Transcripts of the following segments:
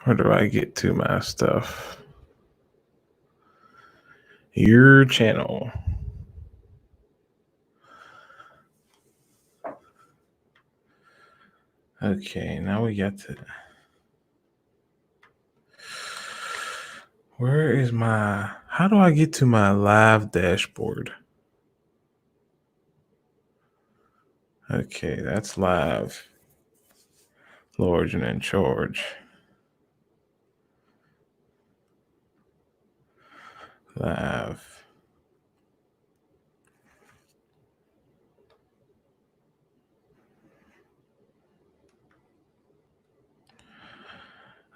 Where do I get to my stuff? Your channel. Okay, now we got to. Where is my. How do I get to my live dashboard? Okay, that's live. Lord and in charge. Live.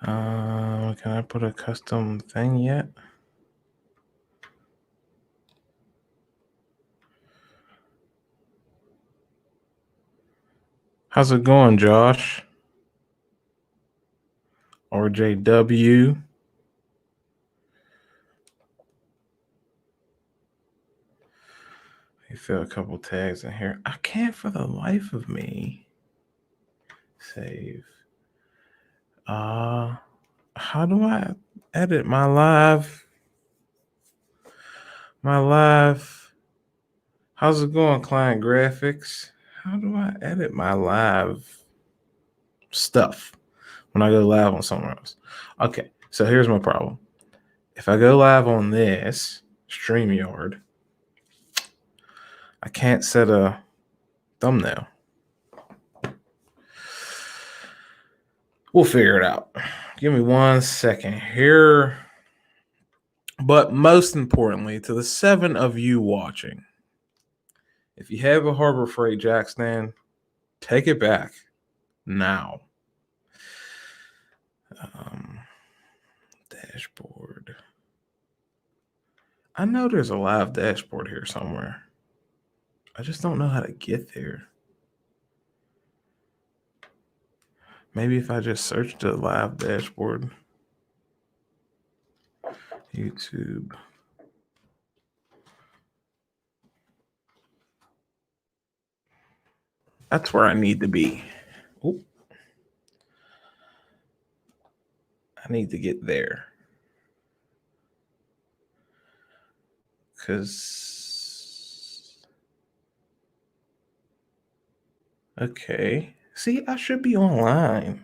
Can I put a custom thing yet? How's it going, Josh? RJW. You fill a couple tags in here. I can't for the life of me. Save. How do I edit my live? How's it going, client graphics? How do I edit my live stuff when I go live on somewhere else? Okay, so here's my problem. If I go live on this StreamYard, I can't set a thumbnail. We'll figure it out. Give me 1 second here. But most importantly, to the 7 of you watching, if you have a Harbor Freight jack stand, take it back now. Dashboard. I know there's a live dashboard here somewhere. I just don't know how to get there. Maybe if I just search the live dashboard. YouTube. That's where I need to be. Oop. I need to get there. Okay. See, I should be online.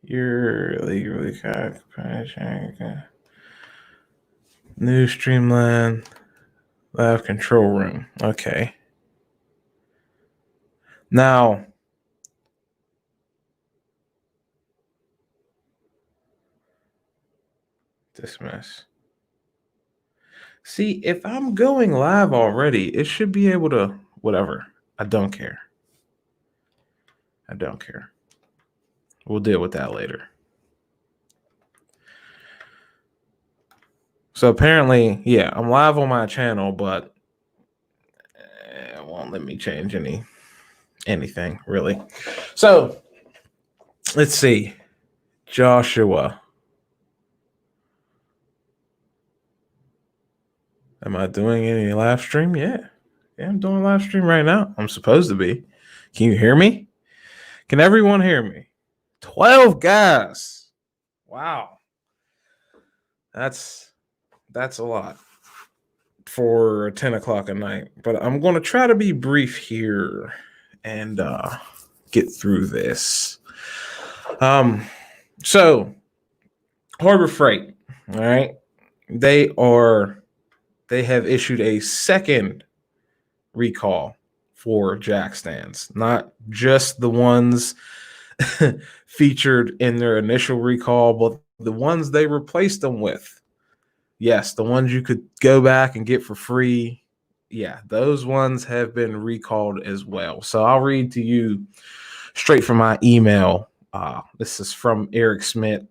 You're legally new streamline live control room. Okay. Now, dismiss. See, if I'm going live already, it should be able to, whatever. I don't care. We'll deal with that later. So apparently, yeah, I'm live on my channel, but it won't let me change anything, really. So, let's see. Joshua. Am I doing any live stream? Yeah, I'm doing a live stream right now. I'm supposed to be. Can you hear me? Can everyone hear me? 12 guys. Wow. That's a lot for 10 o'clock at night. But I'm going to try to be brief here and get through this. So Harbor Freight, all right, they have issued a second recall for jack stands, not just the ones featured in their initial recall, but the ones they replaced them with. Yes, the ones you could go back and get for free. Yeah, those ones have been recalled as well. So I'll read to you straight from my email. This is from Eric Smith,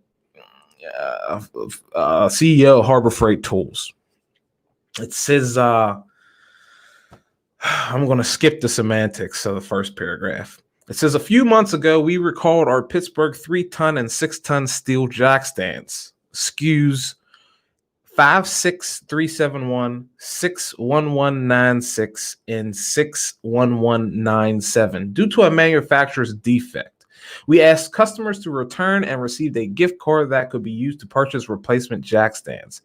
CEO of Harbor Freight Tools. It says, I'm going to skip the semantics of the first paragraph. It says, a few months ago, we recalled our Pittsburgh 3-ton and 6-ton steel jack stands, SKUs 56371, 61196, and 61197 due to a manufacturer's defect. We asked customers to return and received a gift card that could be used to purchase replacement jack stands.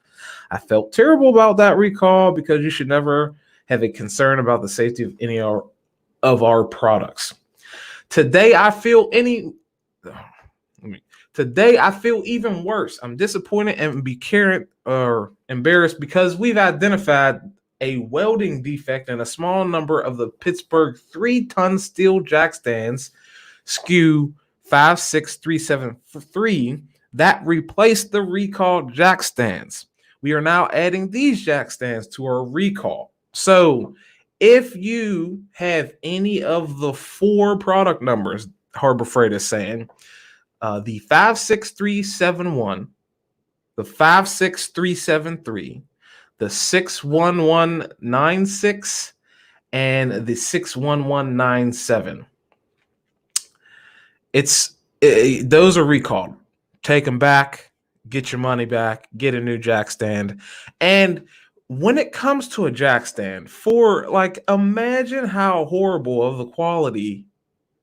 I felt terrible about that recall because you should never have a concern about the safety of any of our products. Today I feel even worse. I'm disappointed and embarrassed because we've identified a welding defect in a small number of the Pittsburgh 3-ton steel jack stands, SKU 56373, that replaced the recalled jack stands. We are now adding these jack stands to our recall. So if you have any of the 4 product numbers Harbor Freight is saying, the 56371, the 56373, the 61196, and the 61197. Those are recalled. Take them back, get your money back, get a new jack stand. And when it comes to a jack stand, imagine how horrible of the quality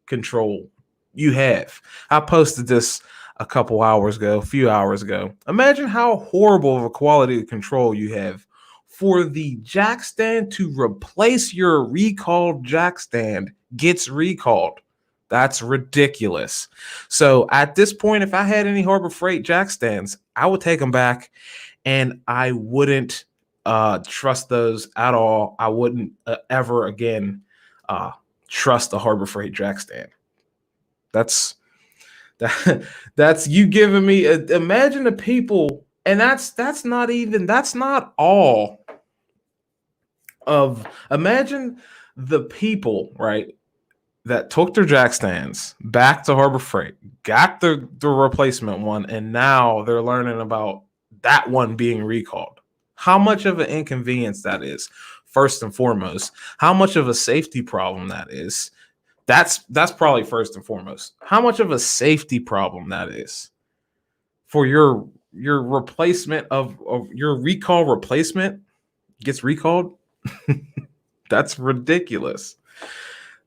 control you have. I posted this a few hours ago. Imagine how horrible of a quality control you have for the jack stand to replace your recalled jack stand gets recalled. That's ridiculous. So at this point, if I had any Harbor Freight jack stands, I would take them back, and I wouldn't trust those at all. I wouldn't ever again trust the Harbor Freight jack stand. That's you giving me imagine the people, and that's not all of, imagine the people, right, that took their jack stands back to Harbor Freight, got the replacement one, and now they're learning about that one being recalled. How much of an inconvenience that is, first and foremost. How much of a safety problem that is. That's probably first and foremost. How much of a safety problem that is for your replacement of your recall replacement gets recalled. That's ridiculous.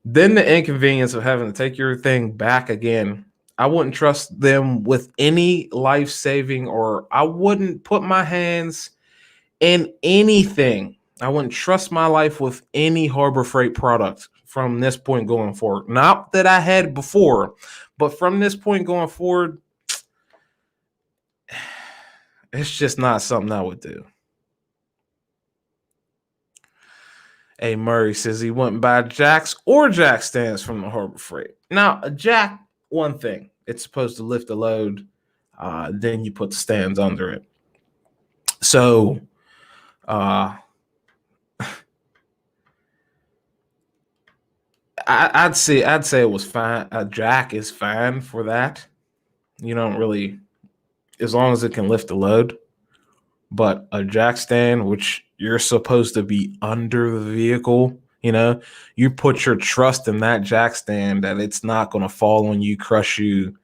Then the inconvenience of having to take your thing back again. I wouldn't trust them with any life-saving, or I wouldn't put my hands in anything. I wouldn't trust my life with any Harbor Freight product from this point going forward. Not that I had before, but from this point going forward, it's just not something I would do. A Murray says he wouldn't buy jacks or jack stands from the Harbor Freight. Now, a jack, one thing, it's supposed to lift the load. Then you put the stands under it. So, I'd say it was fine. A jack is fine for that. You don't really, as long as it can lift the load. But a jack stand, which you're supposed to be under the vehicle, you put your trust in that jack stand that it's not going to fall on you, crush you,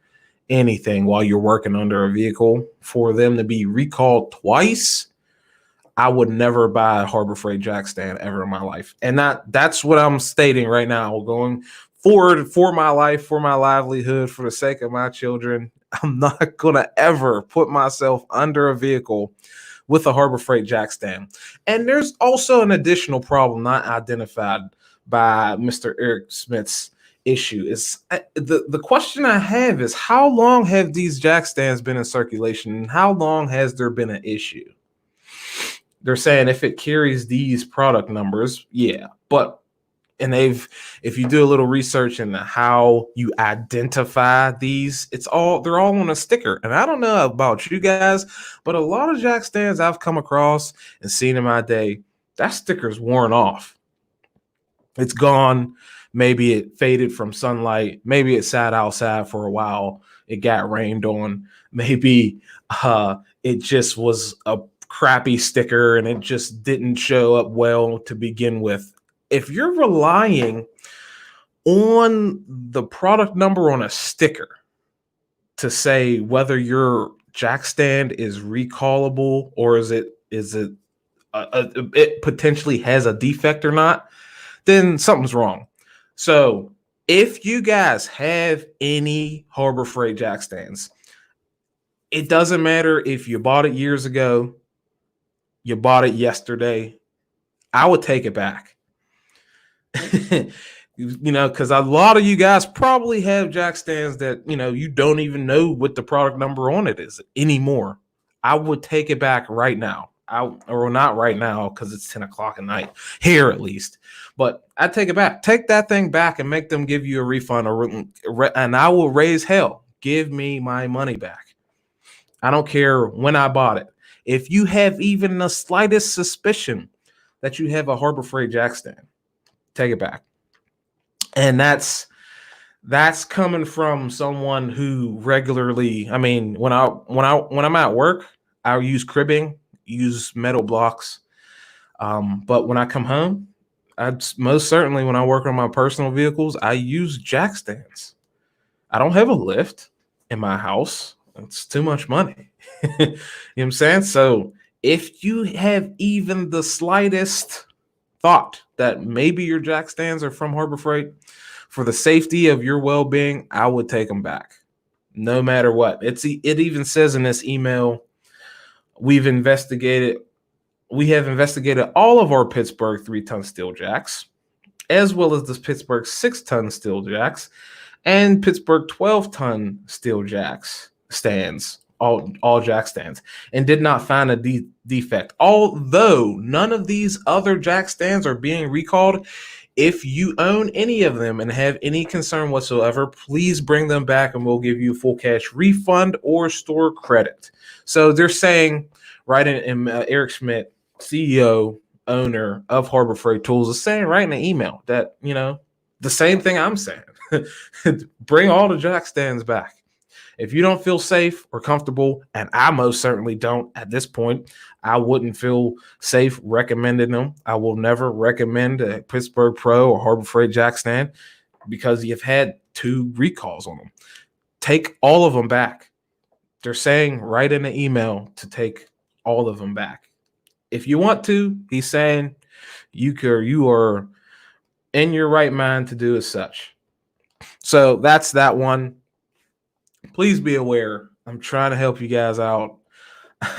anything while you're working under a vehicle. For them to be recalled twice, I would never buy a Harbor Freight jack stand ever in my life. And that's what I'm stating right now. Going forward, for my life, for my livelihood, for the sake of my children, I'm not going to ever put myself under a vehicle with a Harbor Freight jack stand. And there's also an additional problem not identified by Mr. Eric Smith's issue. Is the question I have is, how long have these jack stands been in circulation, and how long has there been an issue? They're saying if it carries these product numbers, yeah. But if you do a little research into how you identify these, they're all on a sticker. And I don't know about you guys, but a lot of jack stands I've come across and seen in my day, that sticker's worn off. It's gone. Maybe it faded from sunlight. Maybe it sat outside for a while. It got rained on. Maybe it just was a crappy sticker and it just didn't show up well to begin with. If you're relying on the product number on a sticker to say whether your jack stand is recallable or it potentially has a defect or not, then something's wrong. So If you guys have any Harbor Freight jack stands, it doesn't matter if you bought it years ago, you bought it yesterday, I would take it back. Because a lot of you guys probably have jack stands that, you don't even know what the product number on it is anymore. I would take it back right now. Or not right now because it's 10 o'clock at night here at least. But I'd take it back. Take that thing back and make them give you a refund, and I will raise hell. Give me my money back. I don't care when I bought it. If you have even the slightest suspicion that you have a Harbor Freight jack stand, take it back. And that's coming from someone who regularly, I mean, when I'm at work, I'll use cribbing, use metal blocks. But when I come home, most certainly when I work on my personal vehicles, I use jack stands. I don't have a lift in my house. It's too much money. You know what I'm saying? So if you have even the slightest thought that maybe your jack stands are from Harbor Freight, for the safety of your well-being, I would take them back, no matter what. It even says in this email, we have investigated all of our Pittsburgh 3-ton steel jacks, as well as the Pittsburgh 6-ton steel jacks and Pittsburgh 12-ton steel jacks stands, all jack stands, and did not find a defect. Although none of these other jack stands are being recalled, if you own any of them and have any concern whatsoever, please bring them back and we'll give you a full cash refund or store credit. So they're saying, right in Eric Schmidt, CEO, owner of Harbor Freight Tools, is saying right in the email that, the same thing I'm saying. Bring all the jack stands back. If you don't feel safe or comfortable, and I most certainly don't at this point, I wouldn't feel safe recommending them. I will never recommend a Pittsburgh Pro or Harbor Freight jack stand because you've had 2 recalls on them. Take all of them back. They're saying right in the email to take all of them back. If you want to, he's saying you are in your right mind to do as such. So that's that one. Please be aware. I'm trying to help you guys out. I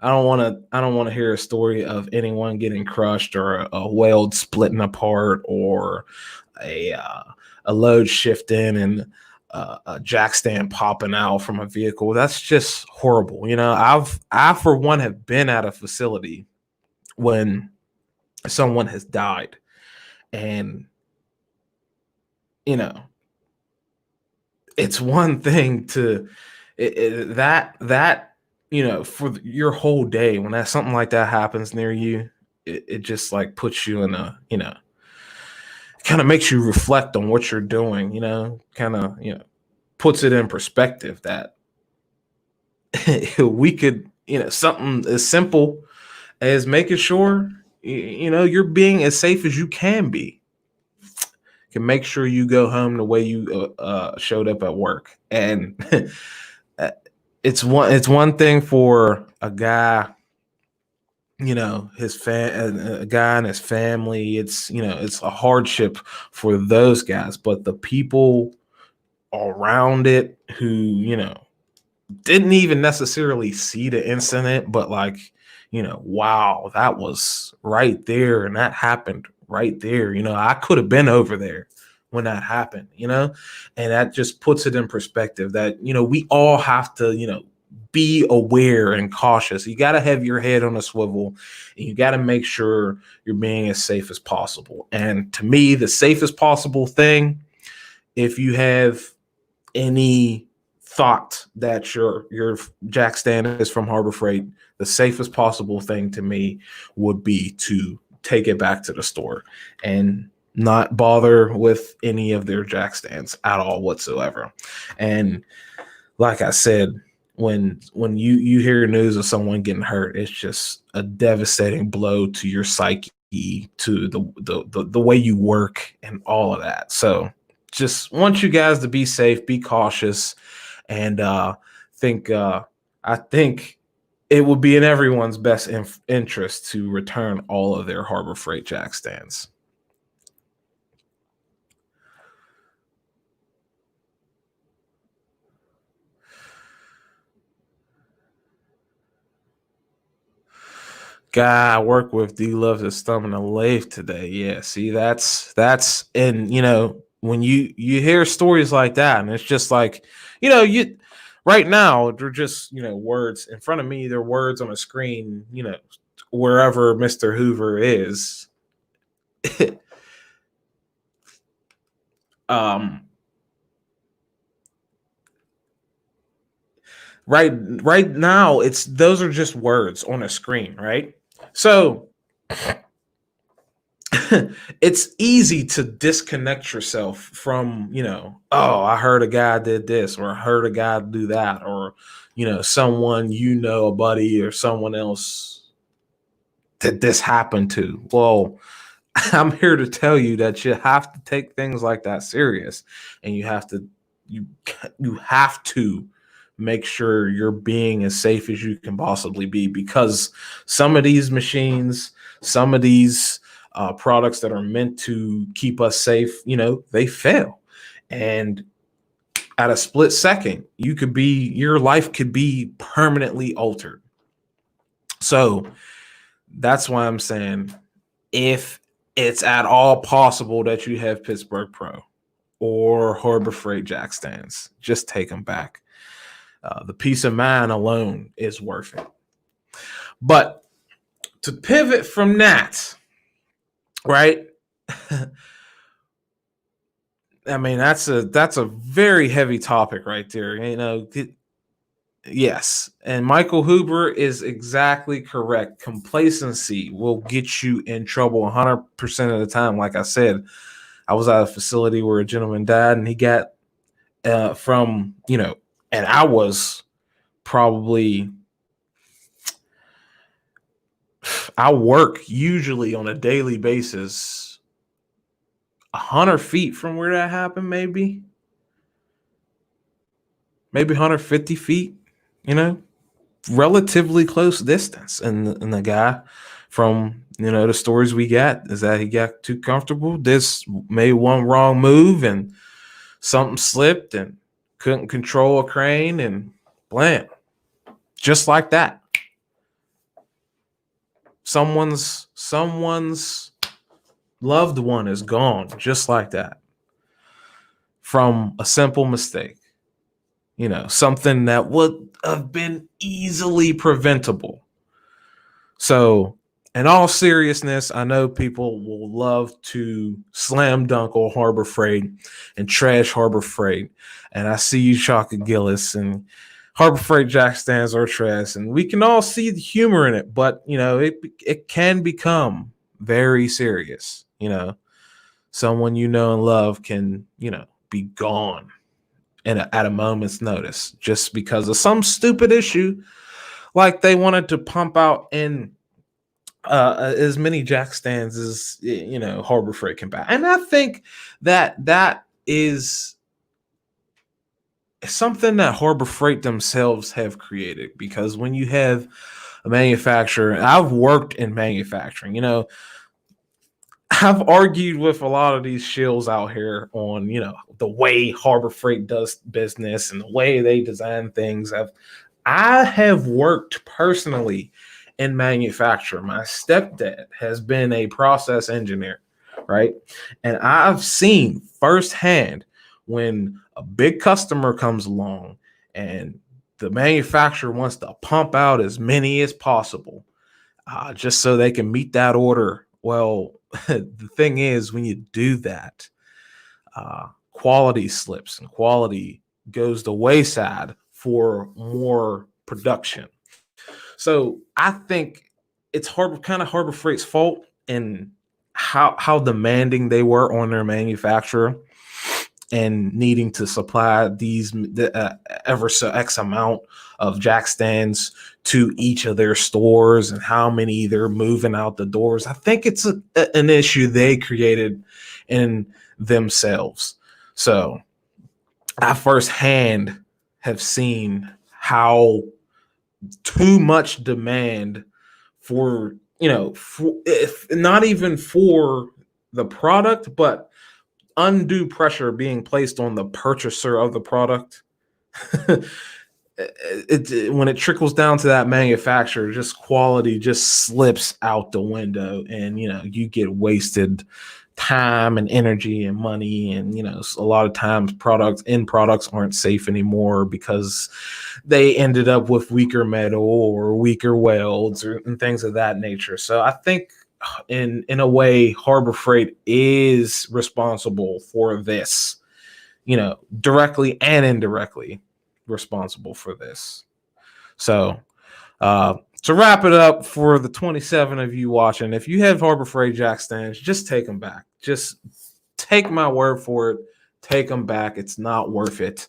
don't want to hear a story of anyone getting crushed or a weld splitting apart or a load shifting and a jack stand popping out from a vehicle. That's just horrible. I for one have been at a facility when someone has died, and it's one thing to for your whole day when something like that happens near you, it just like puts you in a kind of makes you reflect on what you're doing, puts it in perspective that we could, something as simple as making sure you're being as safe as you can be. Can make sure you go home the way you showed up at work. And it's one thing for a guy, a guy and his family. It's a hardship for those guys, but the people around it who didn't even necessarily see the incident, but wow, that was right there and that happened right there. I could have been over there when that happened, and that just puts it in perspective that, we all have to, be aware and cautious. You got to have your head on a swivel and you got to make sure you're being as safe as possible. And to me, the safest possible thing, if you have any thought that your jack stand is from Harbor Freight, the safest possible thing to me would be to take it back to the store and not bother with any of their jack stands at all whatsoever. And like I said, when you hear news of someone getting hurt, it's just a devastating blow to your psyche, to the way you work and all of that. So just want you guys to be safe, be cautious, and I think it would be in everyone's best interest to return all of their Harbor Freight jack stands. Guy I work with, D loves his thumb in a lathe today. Yeah, see, that's and when you hear stories like that, and it's just like, you right now they're just words in front of me. They're words on a screen. Wherever Mr. Hoover is. um right now those are just words on a screen, right? So it's easy to disconnect yourself from, oh, I heard a guy did this, or I heard a guy do that, or, someone, a buddy or someone else that this happened to. Well, I'm here to tell you that you have to take things like that serious, and you you have to make sure you're being as safe as you can possibly be, because some of these machines, some of these products that are meant to keep us safe, they fail, and at a split second, your life could be permanently altered. So that's why I'm saying, if it's at all possible that you have Pittsburgh Pro or Harbor Freight jack stands, just take them back. The peace of mind alone is worth it. But to pivot from that, right? I mean, that's a very heavy topic right there. Yes, and Michael Huber is exactly correct. Complacency will get you in trouble 100% of the time. Like I said, I was at a facility where a gentleman died, and he got from, and I was probably, I work usually on a daily basis 100 feet from where that happened, maybe 150 feet, relatively close distance. And the guy, from the stories we got, is that he got too comfortable. This made one wrong move and something slipped and couldn't control a crane, and blam, just like that, someone's loved one is gone, just like that, from a simple mistake. Something that would have been easily preventable. So, in all seriousness, I know people will love to slam dunk on Harbor Freight and trash Harbor Freight. And I see you, Chaka Gillis, and Harbor Freight jack stands are trash. And we can all see the humor in it, but, it can become very serious. Someone and love can, be gone at a moment's notice, just because of some stupid issue, like they wanted to pump out in as many jack stands as Harbor Freight can buy. And I think that is something that Harbor Freight themselves have created, because when you have a manufacturer, I've worked in manufacturing, I've argued with a lot of these shills out here on, the way Harbor Freight does business and the way they design things. I have worked personally in manufacturing. My stepdad has been a process engineer, right? And I've seen firsthand when a big customer comes along and the manufacturer wants to pump out as many as possible, just so they can meet that order. Well, the thing is, when you do that, quality slips and quality goes the wayside for more production. So I think it's kind of Harbor Freight's fault in how demanding they were on their manufacturer, and needing to supply these ever so X amount of jack stands to each of their stores, and how many they're moving out the doors. I think it's an issue they created in themselves. So I firsthand have seen how too much demand for, if not even for the product, but undue pressure being placed on the purchaser of the product when it trickles down to that manufacturer, just quality just slips out the window, and you get wasted time and energy and money, and a lot of times products aren't safe anymore because they ended up with weaker metal or weaker welds and things of that nature. So I think in a way Harbor Freight is responsible for this, directly and indirectly responsible for this. So to wrap it up for the 27 of you watching, if you have Harbor Freight jack stands, just take them back. Just take my word for it. Take them back. It's not worth it.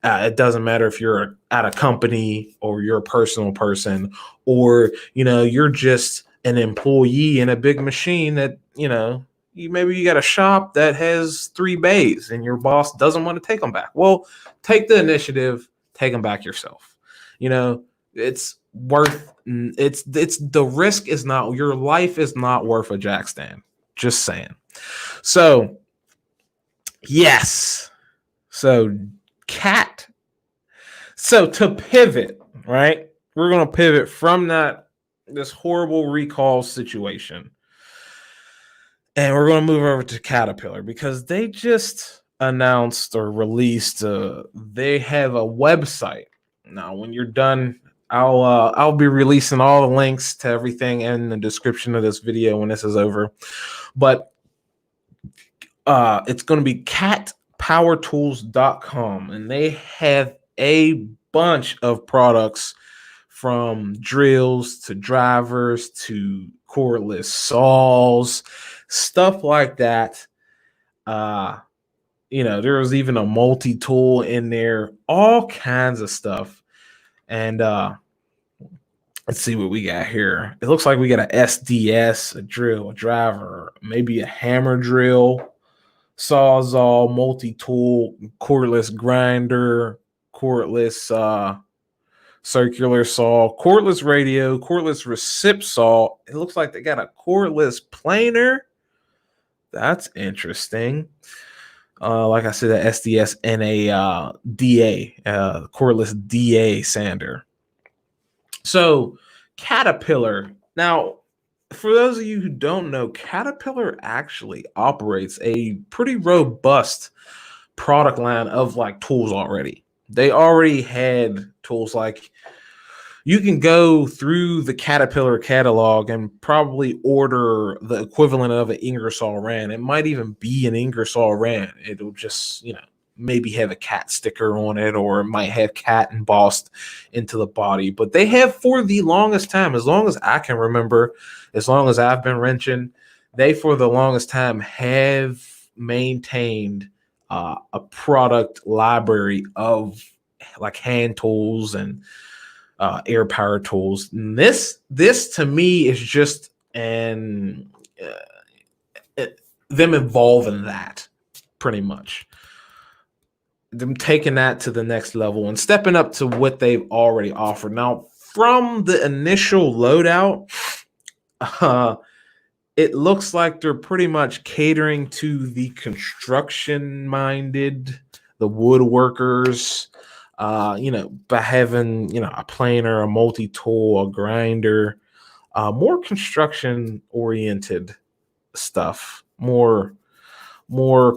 It doesn't matter if you're at a company or you're a personal person, or you're just an employee in a big machine that maybe you got a shop that has 3 bays and your boss doesn't want to take them back. Well, take the initiative, take them back yourself. It's worth it's the risk is not, your life is not worth a jack stand. Just saying. So yes. So to pivot, right? We're going to pivot from this horrible recall situation. And we're going to move over to Caterpillar because they just announced or released they have a website. Now, when you're done, I'll be releasing all the links to everything in the description of this video when this is over. But it's going to be catpowertools.com, and they have a bunch of products from drills to drivers to cordless saws, stuff like that. There was even a multi-tool in there, all kinds of stuff. And let's see what we got here. It looks like we got a SDS, a drill, a driver, maybe a hammer drill, sawzall, multi-tool, cordless grinder, cordless circular saw, cordless radio, cordless recip saw. It looks like they got a cordless planer. That's interesting. Like I said, a SDS and a DA, cordless DA sander. So Caterpillar. Now, for those of you who don't know, Caterpillar actually operates a pretty robust product line of tools already. They already had tools you can go through the Caterpillar catalog and probably order the equivalent of an Ingersoll Rand. It might even be an Ingersoll Rand. It'll just, maybe have a cat sticker on it, or it might have cat embossed into the body. But they have, for the longest time, as long as I can remember, as long as I've been wrenching, they for the longest time have maintained a product library of hand tools and air power tools. And this to me is just them evolving that, pretty much. Them taking that to the next level and stepping up to what they've already offered. Now, from the initial loadout, it looks like they're pretty much catering to the construction-minded, the woodworkers, by having, a planer, a multi-tool, a grinder, more construction-oriented stuff, more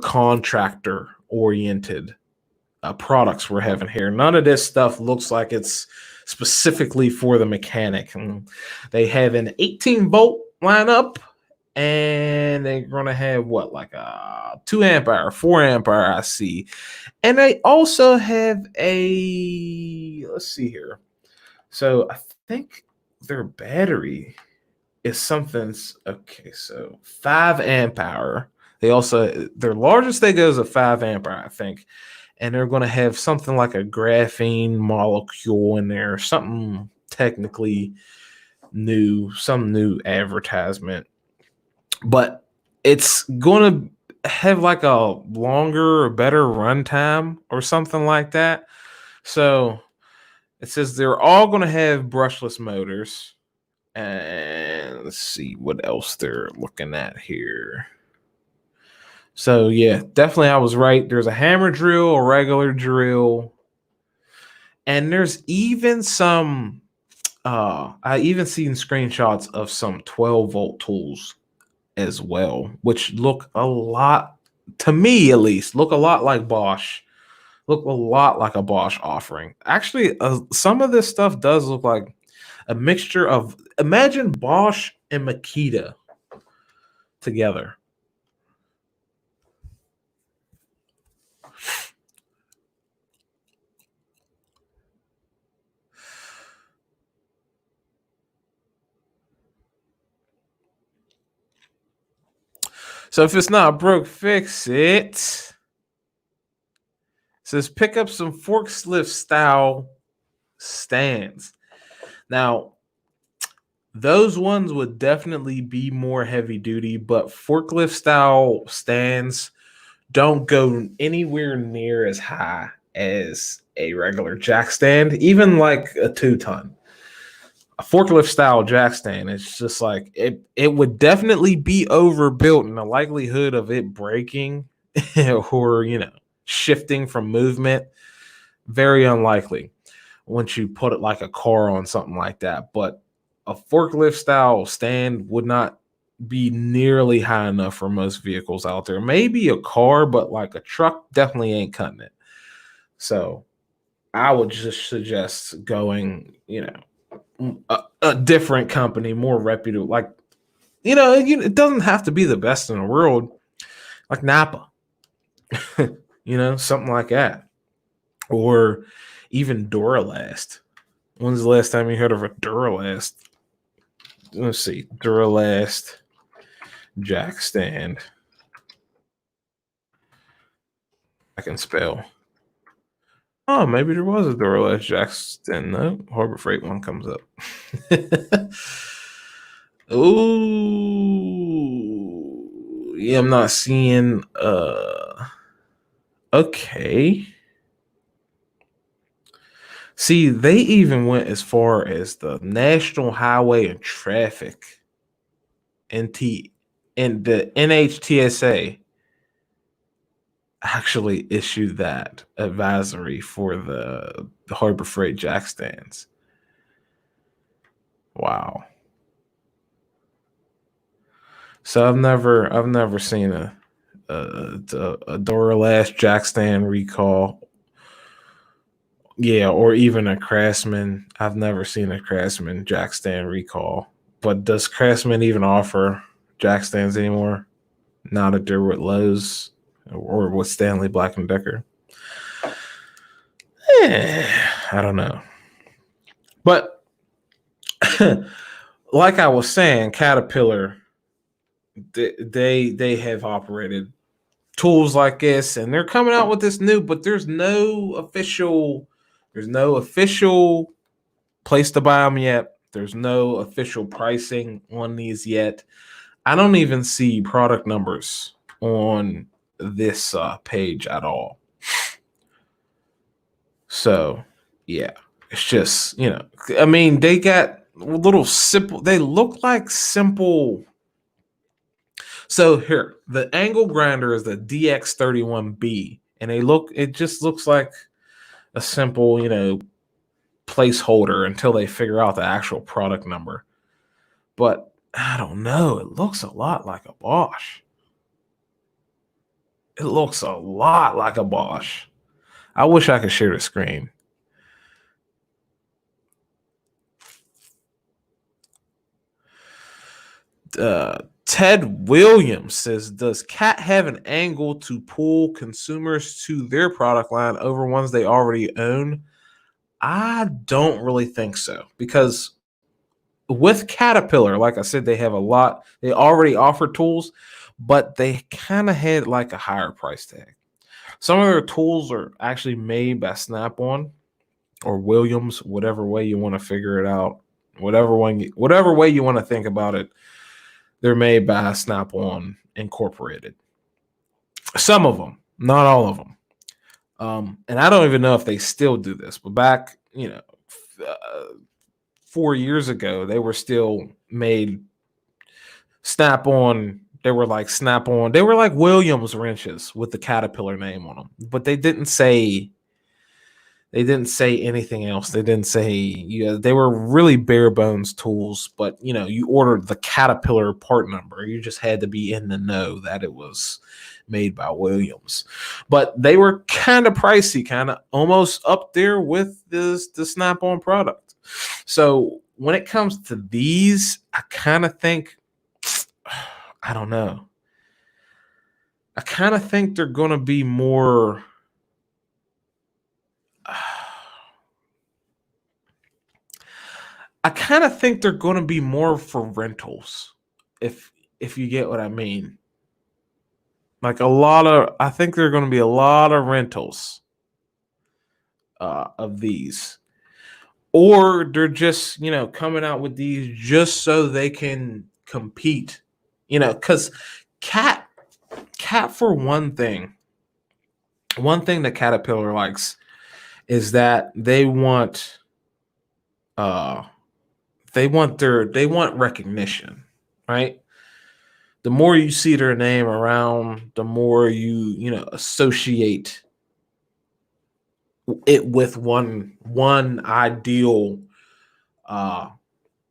contractor-oriented products we're having here. None of this stuff looks like it's specifically for the mechanic. And they have an 18-volt lineup, and they're going to have a 2 amp hour, 4 amp hour IC. And they also have let's see here. So I think their battery is so 5 amp hour. They also, their largest they go is a 5 amp hour, I think. And they're going to have something like a graphene molecule in there, something technically new, some new advertisement. But it's going to have a longer or better runtime or something like that. So it says they're all going to have brushless motors. And let's see what else they're looking at here. So yeah, definitely I was right. There's a hammer drill, a regular drill, And there's even some I even seen screenshots of some 12-volt tools as well, which look a lot, to me at least, look a lot like Bosch. Look a lot like a Bosch offering. Actually, some of this stuff does look like a mixture of, imagine Bosch and Makita together. So if it's not broke, fix it. It says pick up some forklift style stands. Now, those ones would definitely be more heavy duty, but forklift style stands don't go anywhere near as high as a regular jack stand, even like a 2-ton. A forklift style jack stand, it's just like it would definitely be overbuilt, and the likelihood of it breaking or shifting from movement, very unlikely once you put it like a car on something like that. But a forklift style stand would not be nearly high enough for most vehicles out there. Maybe a car, but like a truck definitely ain't cutting it. So I would just suggest going, a different company, more reputable. Like, it doesn't have to be the best in the world, like Napa, something like that, or even Duralast. When's the last time you heard of a Duralast? Let's see, Duralast jack stand. I can spell. Oh, maybe there was a Duralast jack stand. No, Harbor Freight one comes up. Ooh, yeah, I'm not seeing. Okay. See, they even went as far as the National Highway and Traffic NT and the NHTSA actually issued that advisory for the Harbor Freight jack stands. Wow. So I've never seen a Duralast jack stand recall. Yeah, or even a Craftsman. I've never seen a Craftsman jack stand recall. But does Craftsman even offer jack stands anymore? Now that they're with Lowe's or with Stanley Black and Decker. I don't know. But like I was saying, Caterpillar, they have operated tools like this, and they're coming out with this new, but there's no official place to buy them yet. There's no official pricing on these yet. I don't even see product numbers on this page at all. So, yeah, it's just, I mean, they got little simple, they look like simple. So here, the angle grinder is the DX31B, and it just looks like a simple, placeholder until they figure out the actual product number. But I don't know, it looks a lot like a Bosch. It looks a lot like a Bosch. I wish I could share the screen. Ted Williams says, does Cat have an angle to pull consumers to their product line over ones they already own? I don't really think so, because with Caterpillar, like I said, they have a lot. They already offer tools, but they kind of had like a higher price tag. Some of their tools are actually made by Snap-on or Williams, whatever way you want to figure it out. Whatever way you want to think about it, they're made by Snap-on Incorporated. Some of them, not all of them. And I don't even know if they still do this, but back, 4 years ago, they were still made Snap-on. They were like Snap-on. They were like Williams wrenches with the Caterpillar name on them, but they didn't say They didn't say anything else. They didn't say they were really bare bones tools, but you ordered the Caterpillar part number. You just had to be in the know that it was made by Williams. But they were kind of pricey, kind of almost up there with the Snap-on product. So when it comes to these, I kind of think I don't know. I kind of think they're going to be more I kind of think they're going to be more for rentals, if you get what I mean. Like I think there are going to be a lot of rentals of these, or they're just coming out with these just so they can compete. Because cat for one thing that Caterpillar likes is that they want uh they want recognition, right? The more you see their name around, the more you associate it with one ideal uh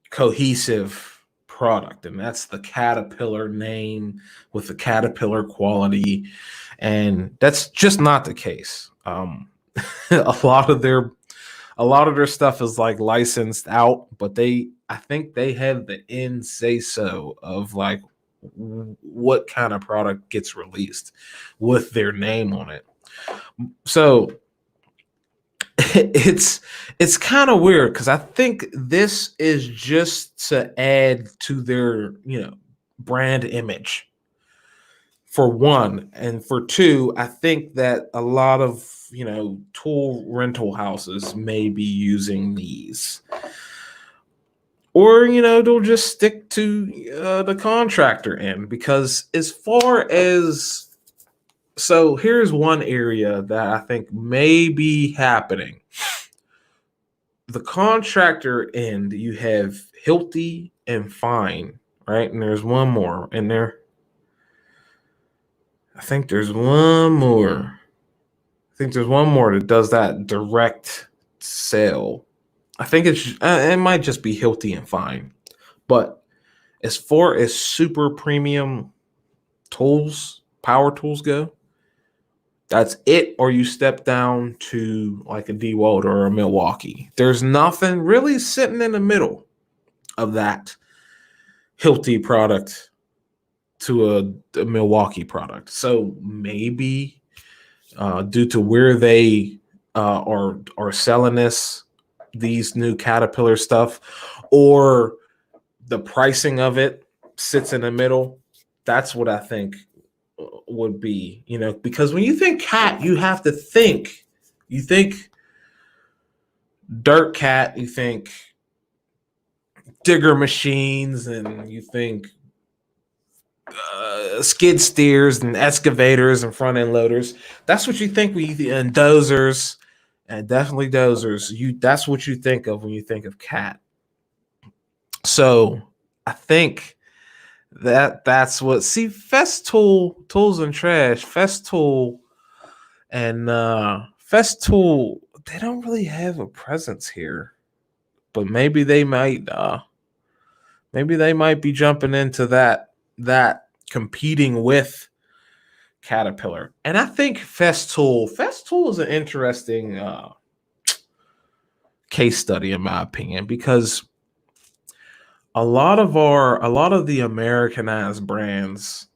cohesive product, and that's the Caterpillar name with the Caterpillar quality, and that's just not the case. A lot of their stuff is like licensed out, but I think they have the end say so of like what kind of product gets released with their name on it. So it's kind of weird because I think this is just to add to their brand image, for one, and for two, I think that a lot of tool rental houses may be using these, or they'll just stick to the contractor end, because as far as so here's one area that I think may be happening. The contractor end, you have Hilti and Fine, right? And there's one more in there. I think there's one more. That does that direct sale. I think it might just be Hilti and Fine. But as far as super premium tools, power tools go, that's it. Or you step down to like a DeWalt or a Milwaukee. There's nothing really sitting in the middle of that Hilti product to a Milwaukee product. So maybe due to where they are selling these new Caterpillar stuff, or the pricing of it sits in the middle. That's what I think would be, because when you think cat, you have to think. You think dirt cat, you think digger machines, and you think skid steers and excavators and front end loaders. That's what you think and dozers, and definitely dozers. That's what you think of when you think of cat. So I think that's what Festool Tools and Trash, Festool and Festool, they don't really have a presence here, but maybe they might be jumping into that competing with Caterpillar. And I think Festool is an interesting case study in my opinion, because a lot of the Americanized brands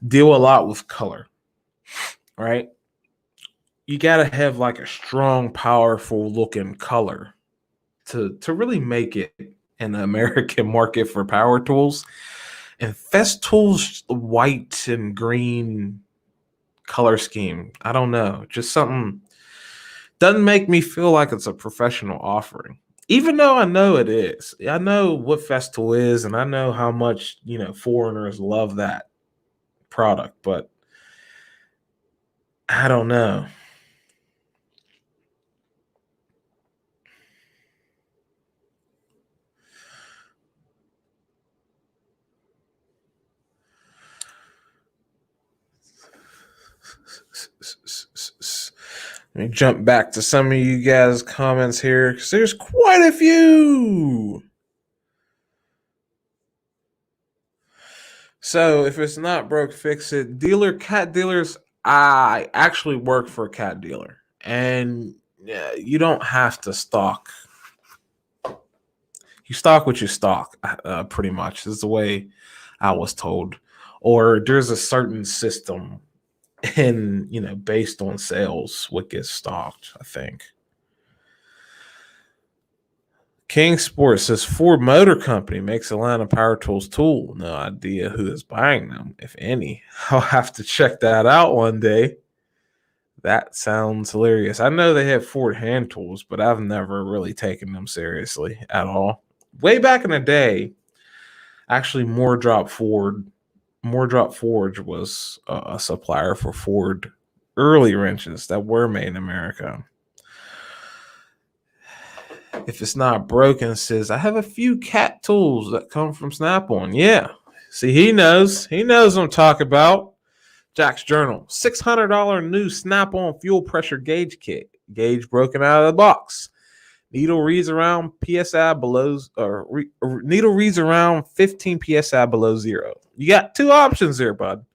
deal a lot with color, right? You got to have like a strong, powerful looking color to really make it in the American market for power tools. And Festool's white and green color scheme, I don't know, just something doesn't make me feel like it's a professional offering. Even though I know it is. I know what Festool is, and I know how much, foreigners love that product, but I don't know. Let me jump back to some of you guys' comments here because there's quite a few. So if it's not broke, fix it. Cat dealers. I actually work for a cat dealer, and you don't have to stock. You stock what you stock, pretty much. Is the way I was told. Or there's a certain system, and based on sales, what gets stocked. I think. King Sports says Ford Motor Company makes Atlanta Power Tools tool. No idea who is buying them, if any. I'll have to check that out one day. That sounds hilarious. I know they have Ford hand tools, but I've never really taken them seriously at all. Way back in the day, actually, Moordrop Forge was a supplier for Ford early wrenches that were made in America. If it's not broken, says I have a few cat tools that come from Snap-on. Yeah. See, he knows. He knows what I'm talking about. Jack's Journal. $600 new Snap-on fuel pressure gauge kit. Gauge broken out of the box. Needle reads around PSI below, needle reads around 15 PSI below zero. You got two options there, bud.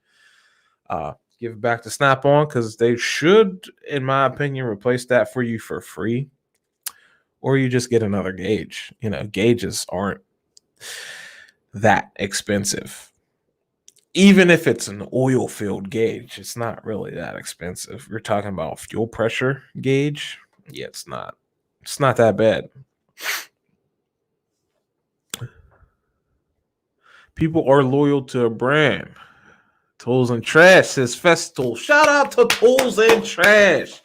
Give it back to Snap-on because they should, in my opinion, replace that for you for free. Or you just get another gauge. Gauges aren't that expensive. Even if it's an oil-filled gauge, it's not really that expensive. You're talking about fuel pressure gauge. Yeah, it's not. It's not that bad. People are loyal to a brand. Tools and Trash says Festool. Shout out to Tools and Trash.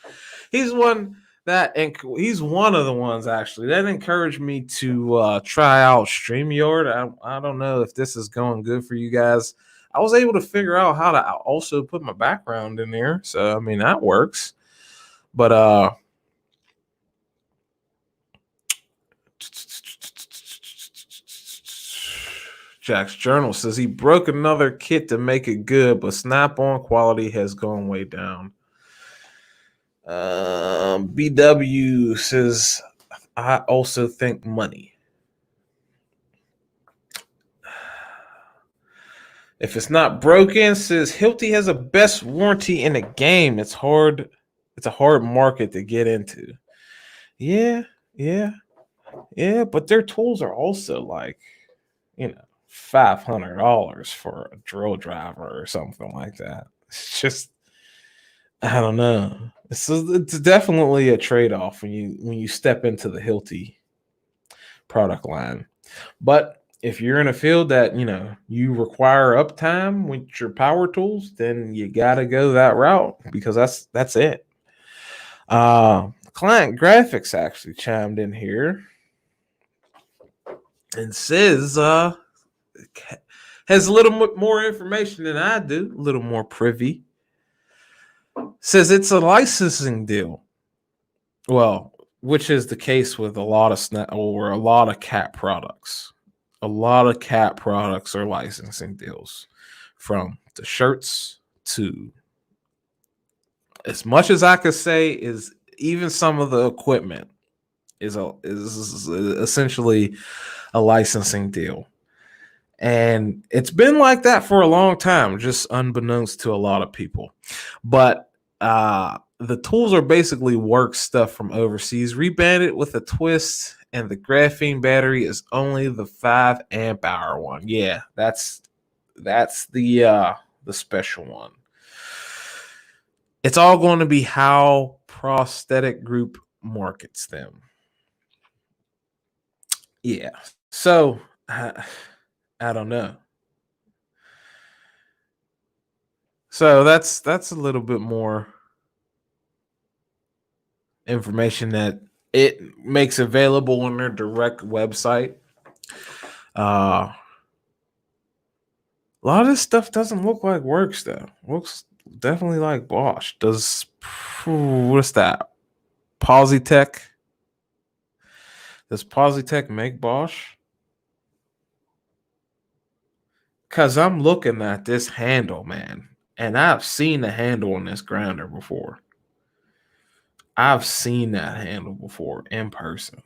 He's one of the ones actually that encouraged me to try out StreamYard. I don't know if this is going good for you guys. I was able to figure out how to also put my background in there, so I mean that works. But Jack's Journal says he broke another kit to make it good, but Snap-on quality has gone way down. BW says I also think money. If it's not broken, says Hilti has the best warranty in the game. It's hard. It's a hard market to get into. Yeah. But their tools are also like, $500 for a drill driver or something like that. It's just, I don't know. It's definitely a trade-off when you step into the Hilti product line. But if you're in a field that you require uptime with your power tools, then you gotta go that route because that's it. Client Graphics actually chimed in here and says has a little more information than I do, a little more privy. Says it's a licensing deal. Well, which is the case with a lot of cat products. A lot of cat products are licensing deals, from the shirts to, as much as I could say, is even some of the equipment is essentially a licensing deal. And it's been like that for a long time, just unbeknownst to a lot of people. But the tools are basically work stuff from overseas, rebanded with a twist, and the graphene battery is only the 5 amp hour one. Yeah, that's the special one. It's all going to be how Prosthetic Group markets them. Yeah. So I don't know. So that's a little bit more information that it makes available on their direct website. A lot of this stuff doesn't look like Works though. Looks definitely like Bosch. What's that? Positech? Does Positech make Bosch? Cause I'm looking at this handle, man, and I've seen the handle on this grinder before. I've seen that handle before in person,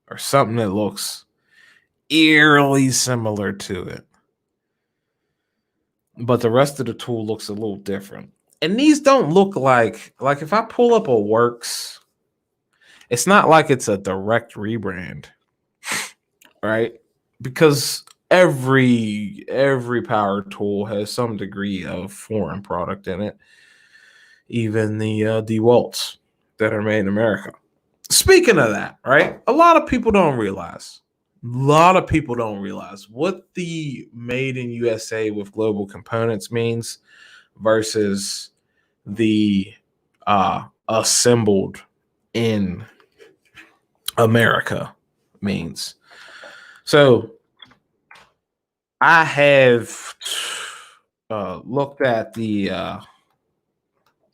or something that looks eerily similar to it. But the rest of the tool looks a little different. And these don't look like if I pull up a Works, it's not like it's a direct rebrand, right? Because every power tool has some degree of foreign product in it, even the DeWalt's that are made in America. Speaking of that, right? A lot of people don't realize. What the made in USA with global components means versus the assembled in America means. So I have looked at the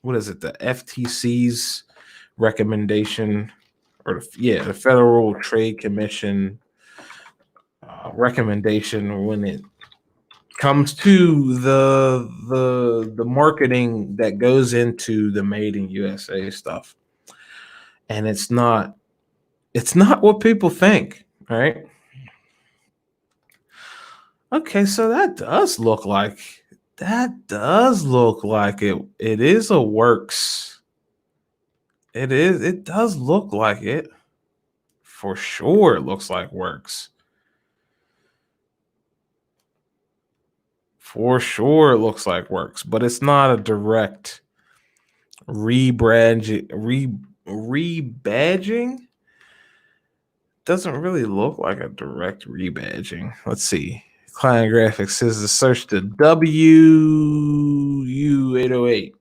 what is it, the FTC's recommendation, or the Federal Trade Commission recommendation when it comes to the marketing that goes into the made in USA stuff. And it's not what people think, right? Okay, so that does look like it. It is a Works. It does look like it. For sure it looks like Works. For sure it looks like Works, but it's not a direct rebadging. Doesn't really look like a direct rebadging. Let's see. Client Graphics says to search the WU808.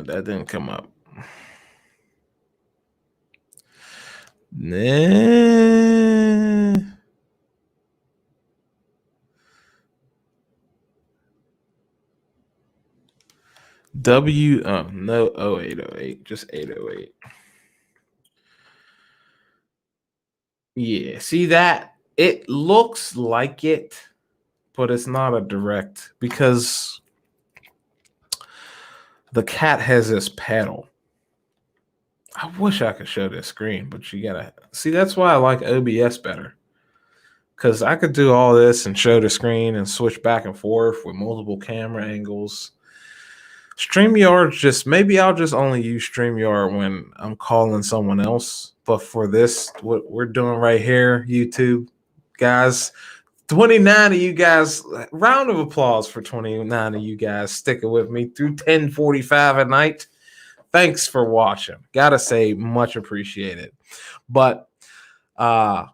That didn't come up. Nah. No 0808, just 808. Yeah, see that? It looks like it, but it's not a direct, because the cat has this pedal. I wish I could show this screen, but you gotta see. That's why I like OBS better, because I could do all this and show the screen and switch back and forth with multiple camera angles. StreamYard, maybe I'll just only use StreamYard when I'm calling someone else. But for this, what we're doing right here, YouTube guys, 29 of you guys, round of applause for 29 of you guys sticking with me through 10:45 at night. Thanks for watching. Gotta say, much appreciated. But what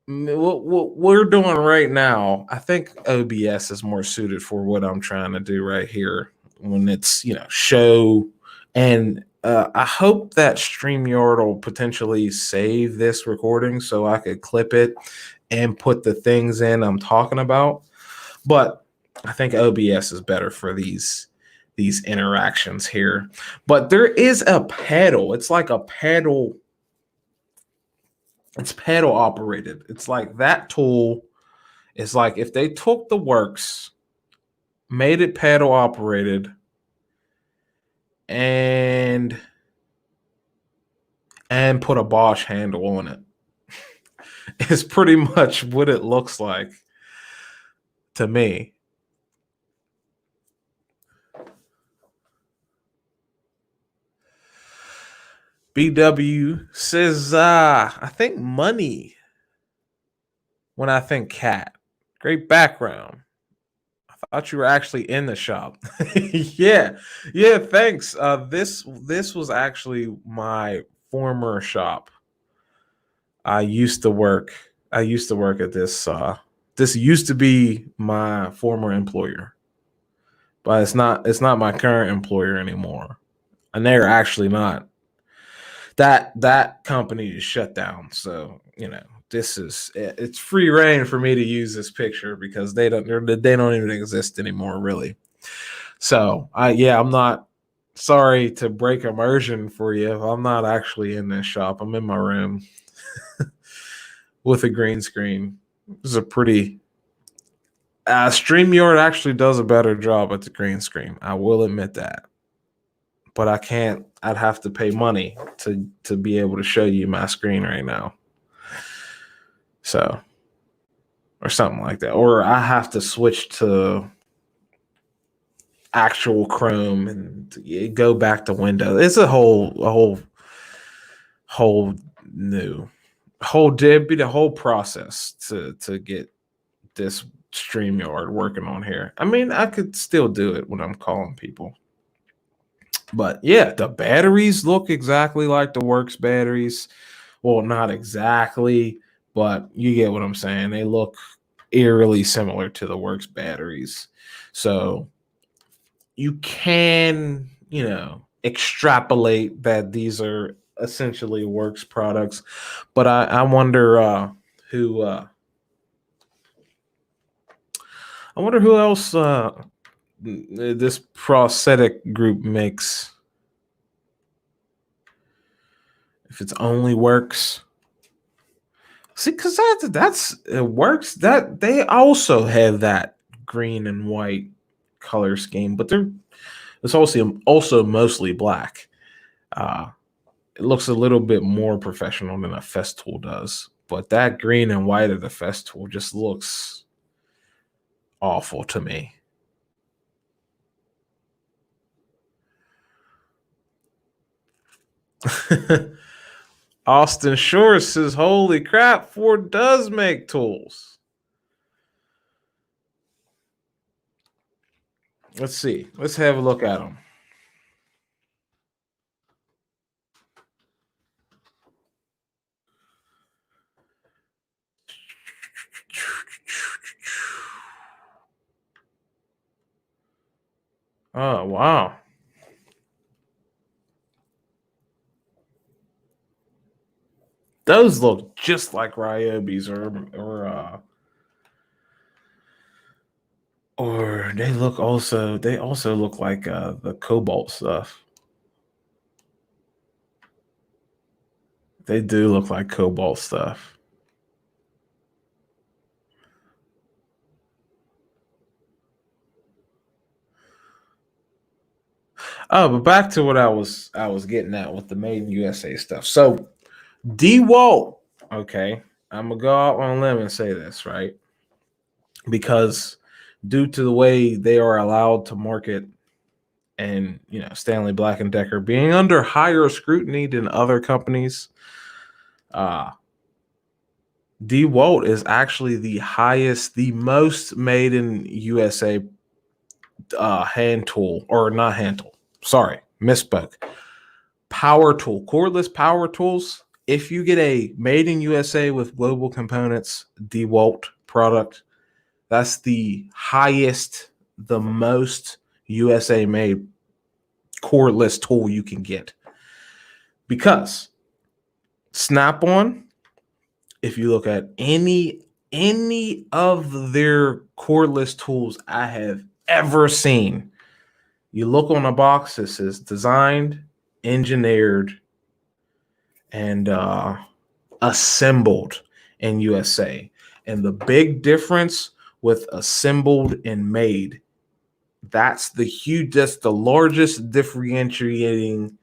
we're doing right now, I think OBS is more suited for what I'm trying to do right here when it's, show. And I hope that StreamYard will potentially save this recording so I could clip it and put the things in I'm talking about. But I think OBS is better for these interactions here. But there is a pedal. It's like a pedal. It's pedal operated. It's like that tool is like if they took the Works, made it pedal operated, and put a Bosch handle on it. It's pretty much what it looks like to me. BW says, I think money when I think cat. Great background. I thought you were actually in the shop. Yeah, thanks. This was actually my former shop. I used to work at this. This used to be my former employer, but it's not my current employer anymore, and they're actually not. That company is shut down. So it's free reign for me to use this picture because they don't even exist anymore, really. So I'm not, sorry to break immersion for you. I'm not actually in this shop. I'm in my room. with a green screen. This is a pretty StreamYard actually does a better job at the green screen. I will admit that. But I can't, I'd have to pay money to be able to show you my screen right now. So, or something like that. Or I have to switch to actual Chrome and go back to Windows. It's a whole new it'd be the whole process to get this StreamYard working on here. I mean, I could still do it when I'm calling people. But yeah, the batteries look exactly like the Works batteries. Well, not exactly, but you get what I'm saying. They look eerily similar to the Works batteries. So you can, extrapolate that these are essentially Works products. But I wonder who else this prosthetic group makes. If it's only Works. See, because that's it Works, that they also have that green and white color scheme, but it's also mostly black. It looks a little bit more professional than a Festool does, but that green and white of the Festool just looks awful to me. Austin Shore says, holy crap, Ford does make tools. Let's see. Let's have a look at them. Oh, wow. Those look just like Ryobi's or they also look like the Cobalt stuff. They do look like Cobalt stuff. Oh, but back to what I was getting at with the Made in USA stuff. So DeWalt, okay, I'm gonna go out on a limb and say this, right? Because due to the way they are allowed to market, and Stanley Black and Decker being under higher scrutiny than other companies, DeWalt is actually the most made in USA hand tool, or not hand tool. Sorry, misspoke. Power tool, cordless power tools. If you get a made in USA with global components DeWalt product, that's the highest, the most USA made cordless tool you can get. Because Snap-on, if you look at any of their cordless tools I have ever seen, you look on a box that says designed, engineered, and assembled in USA. And the big difference with assembled and made, that's the largest differentiating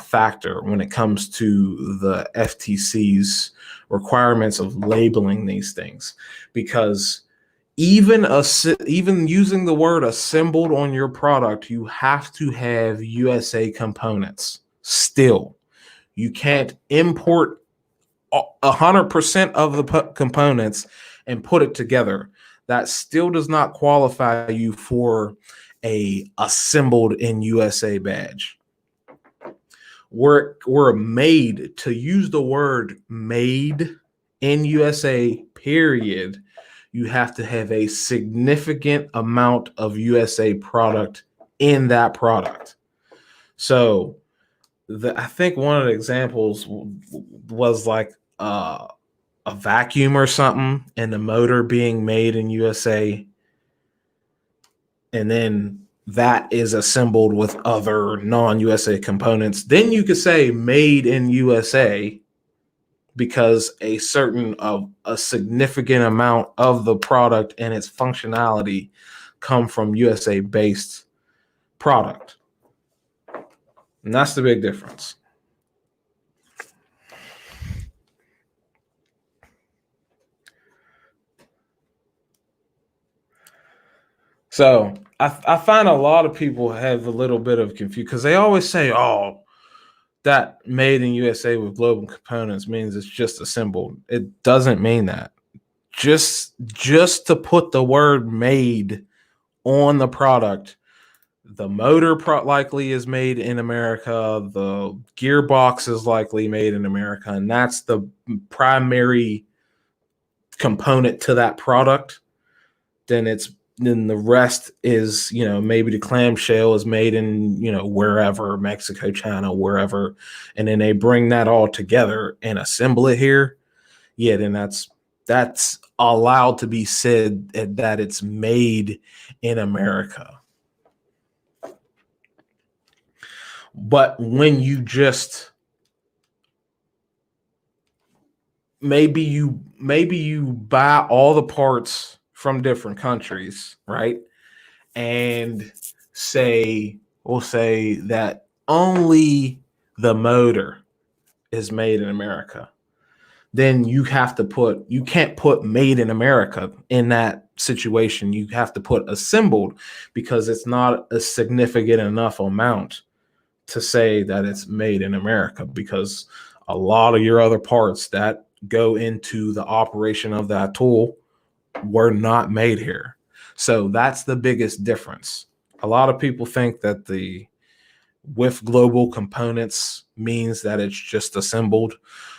factor when it comes to the FTC's requirements of labeling these things. Because even using the word assembled on your product, you have to have USA components. Still, you can't import 100% of the components and put it together. That still does not qualify you for a assembled in USA badge. We're made, to use the word made in USA, period. You have to have a significant amount of USA product in that product. So I think one of the examples was like a vacuum or something, and the motor being made in USA, and then that is assembled with other non-USA components. Then you could say made in USA, because a significant amount of the product and its functionality come from USA based product. And that's the big difference. So I find a lot of people have a little bit of confusion because they always say, oh, that made in USA with global components means it's just assembled. It doesn't mean that. Just to put the word made on the product, the motor likely is made in America, the gearbox is likely made in America, and that's the primary component to that product. Then the rest is, maybe the clamshell is made in, wherever, Mexico, China, wherever, and then they bring that all together and assemble it here. Yeah, then that's allowed to be said that it's made in America. But when you just maybe you buy all the parts from different countries, right? And we'll say that only the motor is made in America. Then you can't put made in America in that situation. You have to put assembled because it's not a significant enough amount to say that it's made in America, because a lot of your other parts that go into the operation of that tool were not made here. So that's the biggest difference. A lot of people think that with global components means that it's just assembled.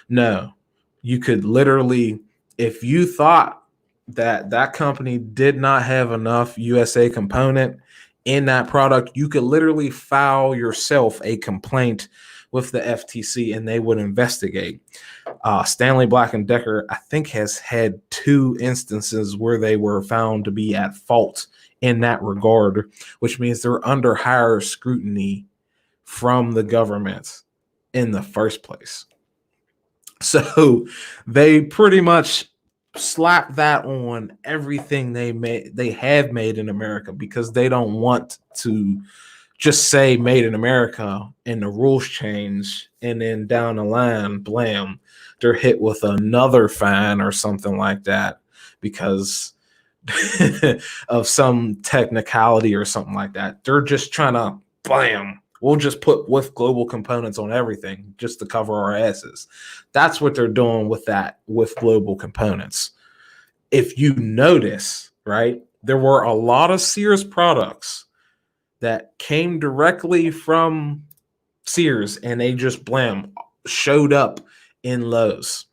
No, you could literally, if you thought that company did not have enough USA component in that product, you could literally file yourself a complaint with the FTC and they would investigate. Stanley Black & Decker, I think, has had 2 instances where they were found to be at fault in that regard, which means they're under higher scrutiny from the government in the first place. So they pretty much slap that on everything they have made in America, because they don't want to just say made in America and the rules change and then down the line, blam, they're hit with another fine or something like that because of some technicality or something like that. They're just trying to blam, we'll just put with global components on everything just to cover our asses. That's what they're doing with global components. If you notice, right, there were a lot of Sears products that came directly from Sears and they just blam showed up in Lowe's.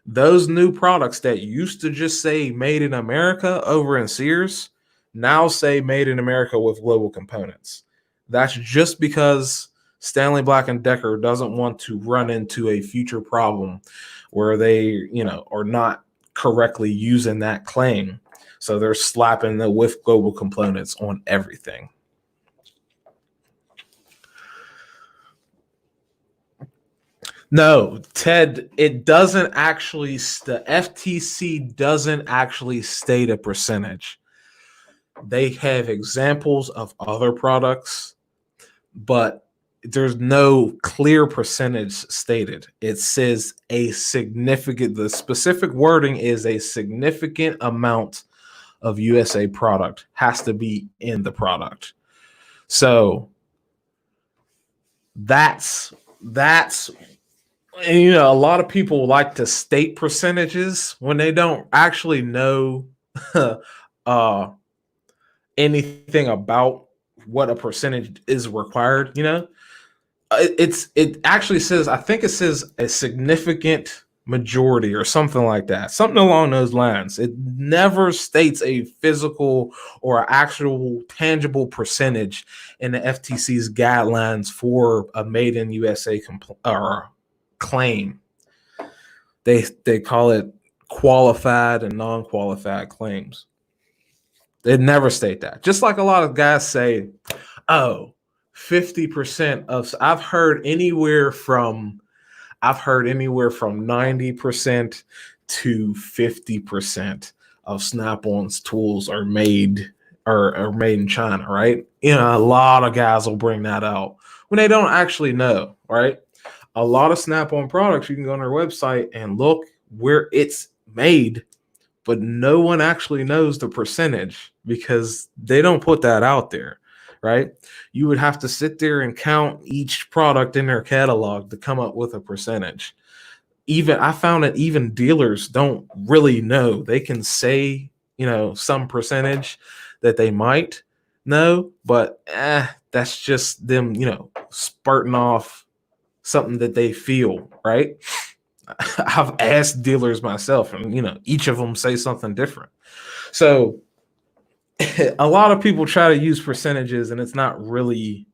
Those new products that used to just say made in America over in Sears now say made in America with global components. That's just because Stanley Black & Decker doesn't want to run into a future problem where they, are not correctly using that claim. So they're slapping the with global components on everything. No, Ted, it doesn't actually, the FTC doesn't actually state a percentage. They have examples of other products, but there's no clear percentage stated. It says the specific wording is a significant amount of USA product has to be in the product. So that's and a lot of people like to state percentages when they don't actually know anything about what a percentage is required. It actually says, I think it says a significant majority or something like that, something along those lines. It never states a physical or actual tangible percentage in the FTC's guidelines for a made in USA claim. They call it qualified and non-qualified claims. They never state that. Just like a lot of guys say, 50% of, I've heard anywhere from, I've heard anywhere from 90% to 50% of Snap-on's tools are made are made in China, right? A lot of guys will bring that out when they don't actually know, right? A lot of Snap-on products, you can go on their website and look where it's made, but no one actually knows the percentage because they don't put that out there, right? You would have to sit there and count each product in their catalog to come up with a percentage. Even I found that even dealers don't really know. They can say, some percentage that they might know, but that's just them, spurting off something that they feel, right? I've asked dealers myself, and each of them say something different. So a lot of people try to use percentages, and it's not really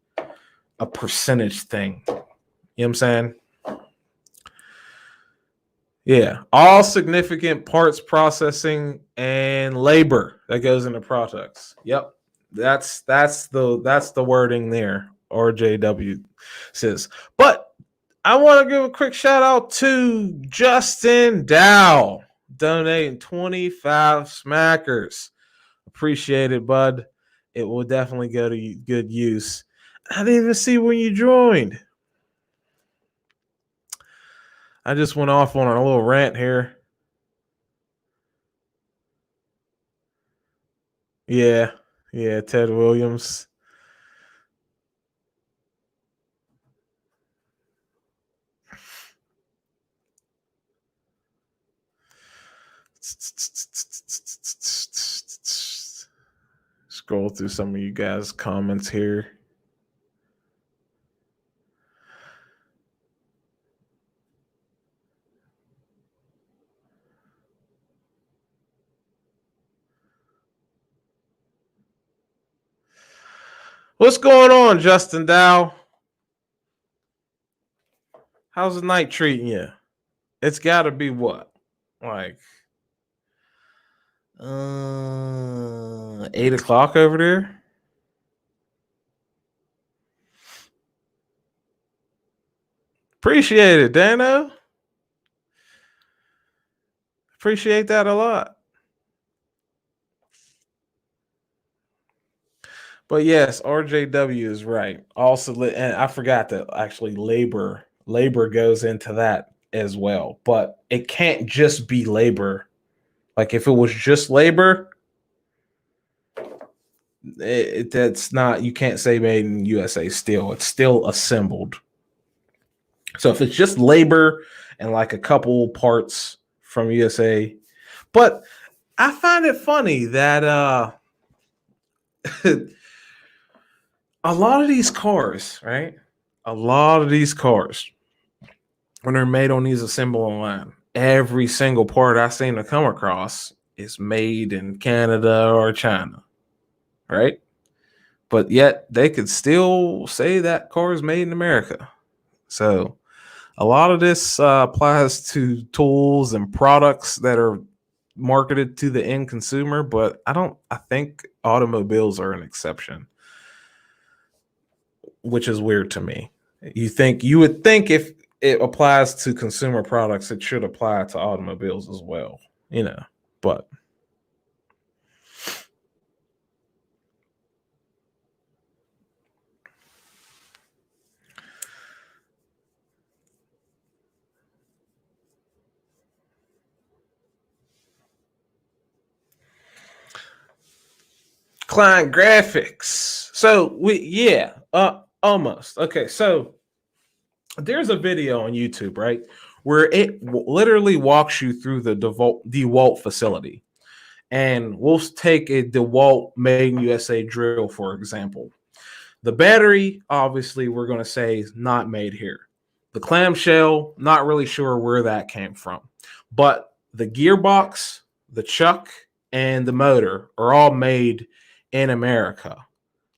a percentage thing. You know what I'm saying? Yeah, all significant parts processing and labor that goes into products. Yep, that's the wording there. RJW says, but I want to give a quick shout out to Justin Dow donating 25 smackers. Appreciate it, bud. It will definitely go to good use. I didn't even see when you joined. I just went off on a little rant here. Yeah, Ted Williams. Scroll through some of you guys' comments here. What's going on, Justin Dow? How's the night treating you? It's got to be what? Like 8 o'clock over there? Appreciate it, Dano. Appreciate that a lot. But yes, RJW is right. Also, and I forgot that actually labor goes into that as well. But it can't just be labor. Like if it was just labor, that's not, you can't say made in USA still. It's still assembled. So if it's just labor and like a couple parts from USA, but I find it funny that a lot of these cars, right? A lot of these cars, when they're made on these assembly line, every single part I seem to come across is made in Canada or China, right? But yet they could still say that car is made in America. So a lot of this applies to tools and products that are marketed to the end consumer, but I think automobiles are an exception, which is weird to me. You would think if it applies to consumer products, it should apply to automobiles as well, but client graphics. So almost. Okay, so there's a video on YouTube, right, where it literally walks you through the DeWalt facility. And we'll take a DeWalt made in USA drill, for example. The battery, obviously, we're going to say is not made here. The clamshell, not really sure where that came from. But the gearbox, the chuck, and the motor are all made in America.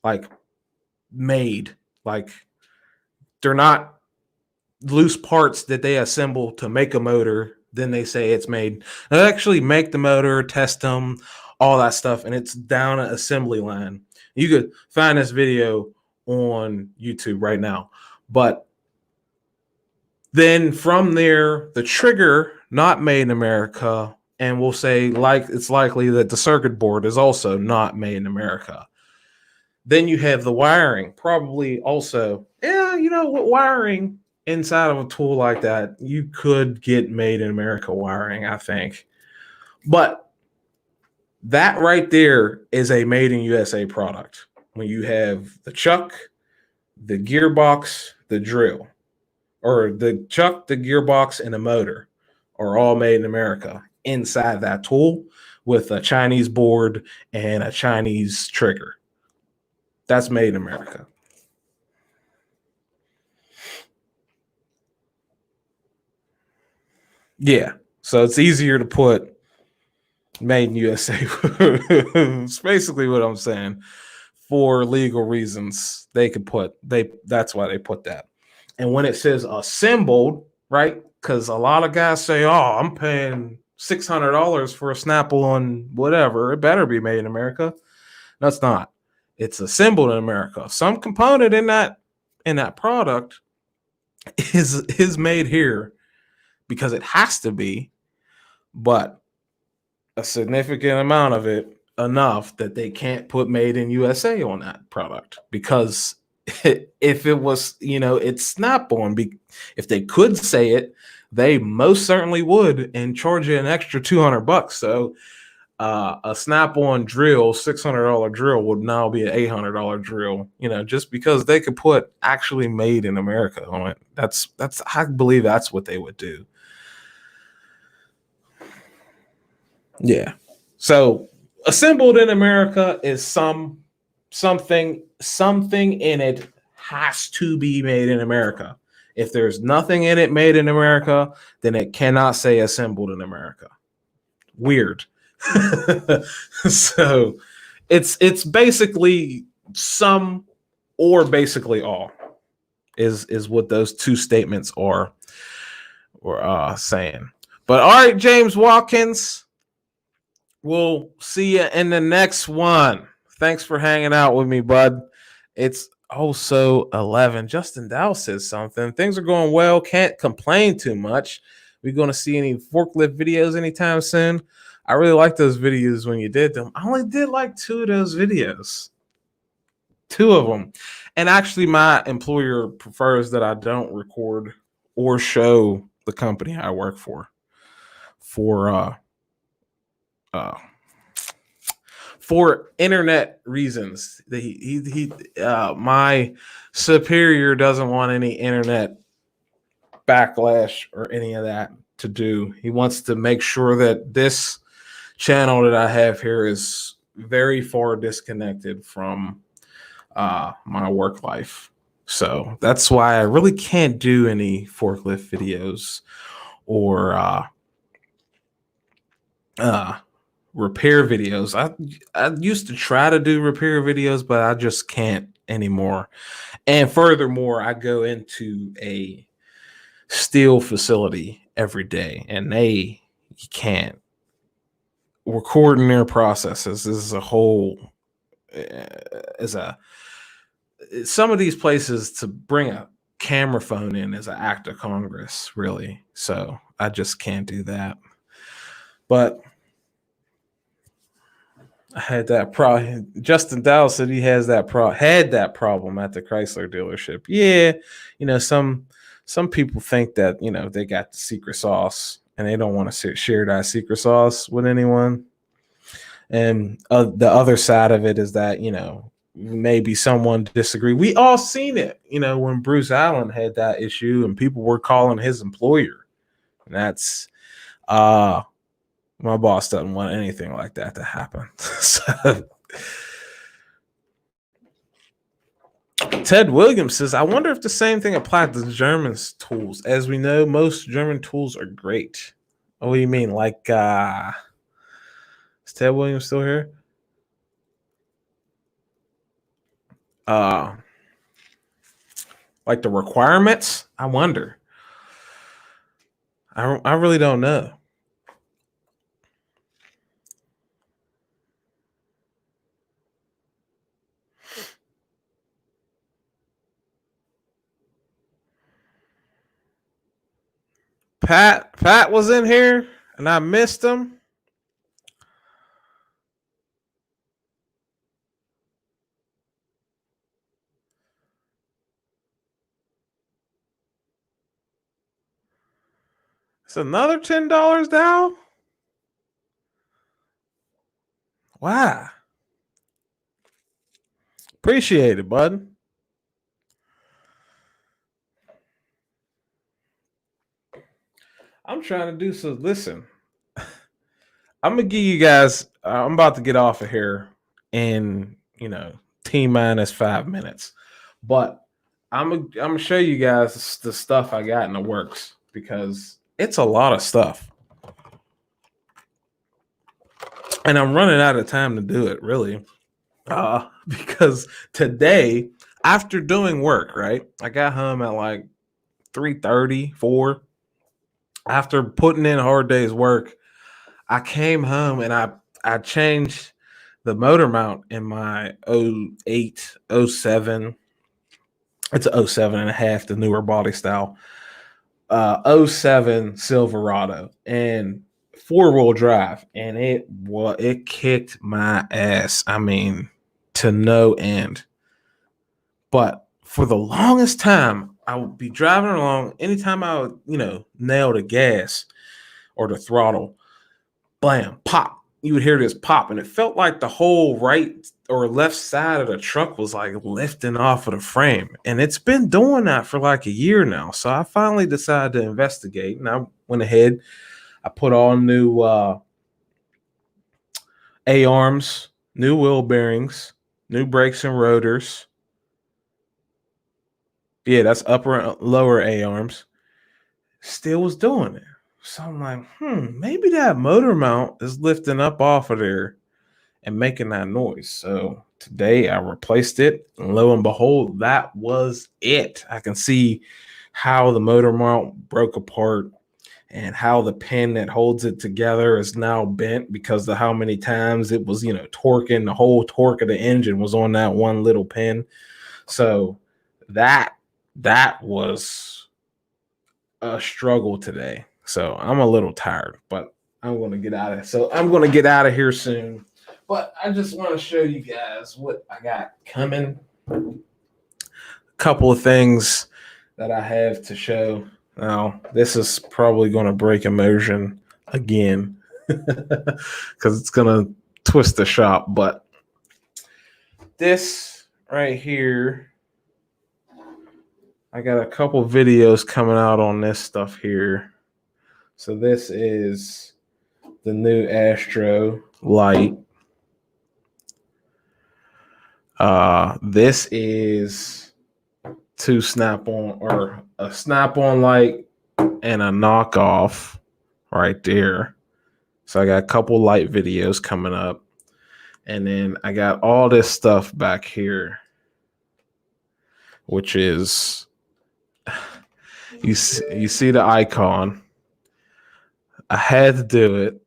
Like, made. Like, they're not loose parts that they assemble to make a motor. Then they say it's made. They actually make the motor, test them, all that stuff, and it's down an assembly line. You could find this video on YouTube right now. But Then from there, the trigger not made in America, and we'll say like it's likely that the circuit board is also not made in America. Then you have the wiring, probably also. Yeah, you know what, wiring inside of a tool like that, you could get made in America wiring, I think. But that right there is a made in USA product. When you have the chuck, the gearbox, the drill, or the chuck, the gearbox, and the motor are all made in America inside that tool with a Chinese board and a Chinese trigger. That's made in America. Yeah. So it's easier to put made in USA. It's basically what I'm saying. For legal reasons, they could put that's why they put that. And when it says assembled, right? Because a lot of guys say, "Oh, I'm paying $600 for a Snap-on whatever. It better be made in America." That's not. It's assembled in America. Some component in that product is made here because it has to be, but a significant amount of it enough that they can't put made in USA on that product because if it was, it's Snap-on, if they could say it, they most certainly would and charge you an extra $200. So a Snap-on drill, $600 drill would now be an $800 drill, just because they could put actually made in America on it. That's I believe that's what they would do. Yeah. So assembled in America is something in it has to be made in America. If there's nothing in it made in America, then it cannot say assembled in America. Weird. So it's basically some or basically all is what those two statements are saying. But all right, James Watkins, we'll see you in the next one. Thanks for hanging out with me, bud. It's also 11. Justin Dow says something. Things are going well. Can't complain too much. We going to see any forklift videos anytime soon? I really like those videos when you did them. I only did like 2 of those videos. 2 of them. And actually, my employer prefers that I don't record or show the company I work for uh for internet reasons. My superior doesn't want any internet backlash or any of that to do. He wants to make sure that this channel that I have here is very far disconnected from my work life. So that's why I really can't do any forklift videos or repair videos. I used to try to do repair videos, but I just can't anymore. And furthermore, I go into a steel facility every day, and you can't recording their processes is a whole is a some of these places to bring a camera phone in is an act of Congress, really. So I just can't do that. But I had that problem. Justin Dow said he has had that problem at the Chrysler dealership. Yeah, some people think that they got the secret sauce and they don't want to share that secret sauce with anyone. And the other side of it is that maybe someone disagree. We all seen it, when Bruce Allen had that issue and people were calling his employer. And that's my boss doesn't want anything like that to happen. So, Ted Williams says, I wonder if the same thing applied to German tools. As we know, most German tools are great. Oh, what do you mean? Like, is Ted Williams still here? Like the requirements? I wonder. I really don't know. Pat was in here and I missed him. It's another $10 down. Wow. Appreciate it, bud. I'm trying to do so. Listen, I'm gonna give you guys. I'm about to get off of here in T minus 5 minutes, but I'm gonna show you guys the stuff I got in the works because it's a lot of stuff, and I'm running out of time to do it. Really, because today after doing work, right, I got home at like 3:30, 4. After putting in a hard day's work, I came home and I changed the motor mount in my 08, 07. It's a 07 and a half, the newer body style. 07 Silverado and 4-wheel drive, and it kicked my ass. I mean, to no end. But for the longest time, I would be driving along. Anytime I would, nail the gas or the throttle, blam, pop. You would hear this pop, and it felt like the whole right or left side of the truck was like lifting off of the frame. And it's been doing that for like a year now. So I finally decided to investigate, and I went ahead. I put all new A-arms, new wheel bearings, new brakes and rotors. Yeah, that's upper and lower A-arms. Still was doing it. So I'm like, maybe that motor mount is lifting up off of there and making that noise. So today I replaced it, and lo and behold, that was it. I can see how the motor mount broke apart and how the pin that holds it together is now bent because of how many times it was, torquing. The whole torque of the engine was on that one little pin. So that was a struggle today. So I'm a little tired, but I'm going to get out of it. So I'm going to get out of here soon. But I just want to show you guys what I got coming. A couple of things that I have to show. Now, this is probably going to break immersion again because it's going to twist the shop. But this right here, I got a couple videos coming out on this stuff here. So this is the new Astro light. This is two snap-on or a snap-on light and a knockoff right there. So I got a couple light videos coming up. And then I got all this stuff back here, which is you see the icon. I had to do it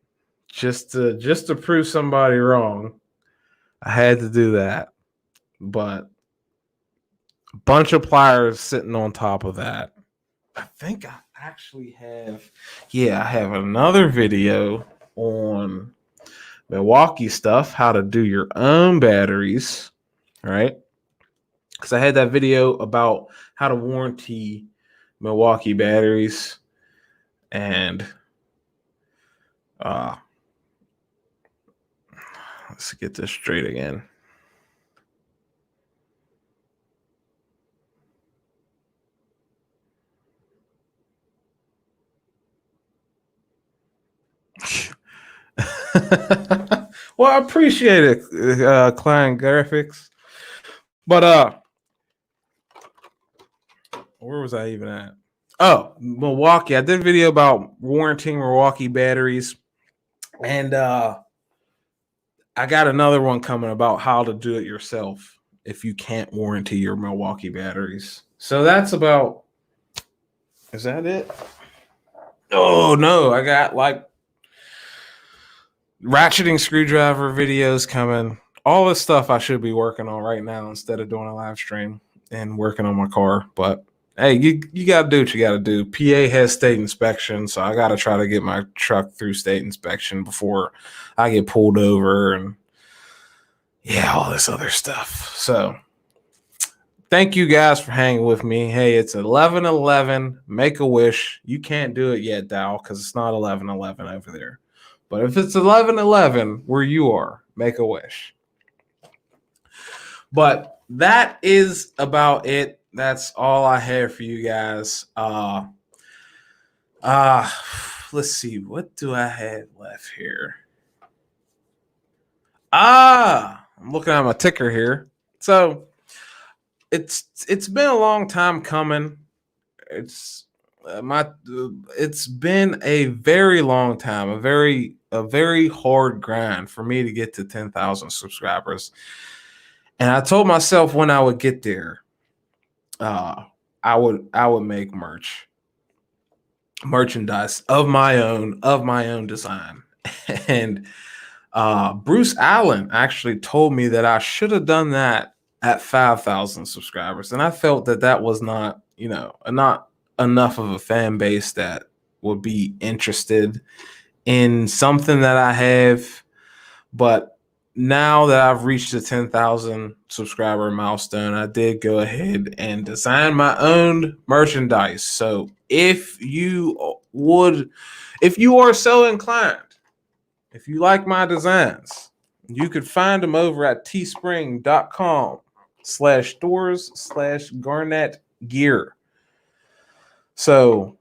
just to prove somebody wrong. I had to do that. But a bunch of pliers sitting on top of that. I think I actually have, I have another video on Milwaukee stuff, how to do your own batteries, right? Because I had that video about how to warranty Milwaukee batteries, and let's get this straight again. Well, I appreciate it, Client Graphics. But where was I even at? Oh, Milwaukee. I did a video about warranting Milwaukee batteries. And I got another one coming about how to do it yourself if you can't warranty your Milwaukee batteries. So that's about, is that it? Oh, no. I got like ratcheting screwdriver videos coming. All this stuff I should be working on right now instead of doing a live stream and working on my car. But Hey, you gotta do what you gotta do. PA has state inspection, so I gotta try to get my truck through state inspection before I get pulled over and yeah, all this other stuff. So thank you guys for hanging with me. Hey, it's 11:11. Make a wish. You can't do it yet, Dow, because it's not 11:11 over there. But if it's 11:11 where you are, make a wish. But that is about it. That's all I have for you guys. Let's see. What do I have left here? I'm looking at my ticker here. So it's been a long time coming. It's it's been a very long time, a very hard grind for me to get to 10,000 subscribers. And I told myself when I would get there, I would make merchandise of my own design. And Bruce Allen actually told me that I should have done that at 5,000 subscribers, and I felt that was not, not enough of a fan base that would be interested in something that I have. But now that I've reached the 10,000 subscriber milestone, I did go ahead and design my own merchandise. So if you are so inclined, if you like my designs, you could find them over at teespring.com/stores/Garnett-Gear. So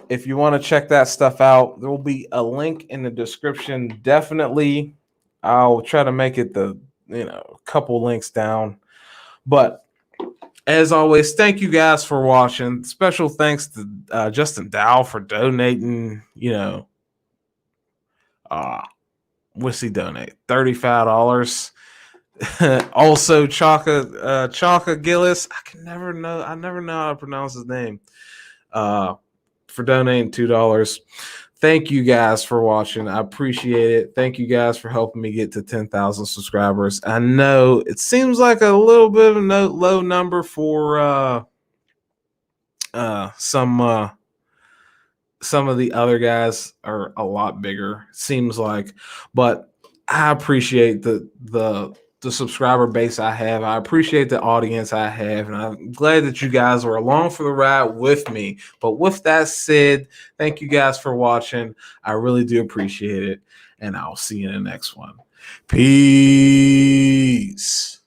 if you want to check that stuff out, there will be a link in the description. Definitely, I'll try to make it a couple links down. But as always, thank you guys for watching. Special thanks to Justin Dow for donating, what's he donate? $35. Also, Chaka Gillis. I never know how to pronounce his name. For donating $2. Thank you guys for watching. I appreciate it. Thank you guys for helping me get to 10,000 subscribers. I know it seems like a little bit of a low number for some of the other guys are a lot bigger, seems like, but I appreciate the subscriber base I have. I appreciate the audience I have, and I'm glad that you guys are along for the ride with me. But with that said, thank you guys for watching. I really do appreciate it, and I'll see you in the next one. Peace.